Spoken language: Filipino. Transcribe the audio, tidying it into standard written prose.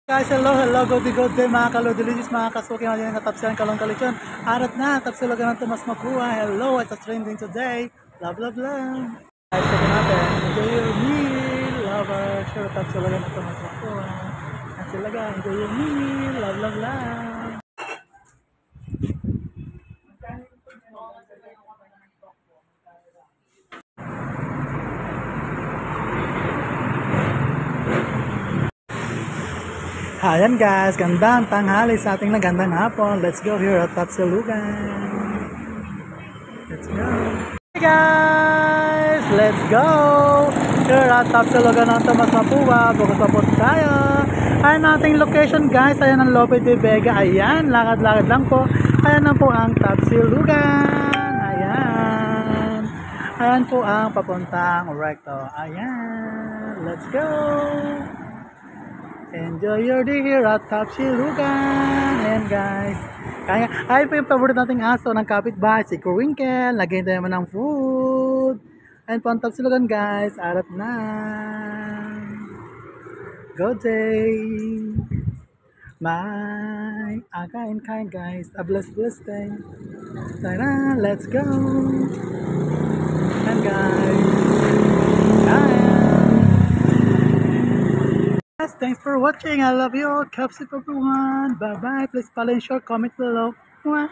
Guys, hello, good day mga kalodilicious, mga kasuki, mga din katapsiyan, kalong kalisyon. Arat na, tapsilogan ng Tomas Makuha. Hello, what's trending today? Love, love, love. Guys, sabi natin, enjoy your meal, lover. Sure, tapsilogan ng Tomas Makuha. At silaga, enjoy your meal, love, love, love. Ayan guys, gandang tanghali sa ating nagandang hapon. Let's go here at Tapsilugan. Let's go. Hey guys, let's go. Here at Tapsilugan ng Tomas Mapua. Bukas pa po tayo. Ayan ating location guys. Ayan ang Lope de Vega. Ayan, lakad-lakad lang po. Ayan na po ang Tapsilugan. Ayan. Ayan po ang papuntang Recto. Ayan. Let's go. Enjoy your day here at Tapsilugan. Ayan guys. Kaya, ay po yung favorite nating aso ng kapitbahay, si Kruwinkle. Lagyan tayo naman ng food. Ayan po ang Tapsilugan guys. Arat na. Go day. My kain guys. A blessed day. Tara, let's go. Ayan guys. Ayan. Thanks for watching. I love you all. Keep safe everyone. Bye bye. Please follow and share, comment below. Mwah.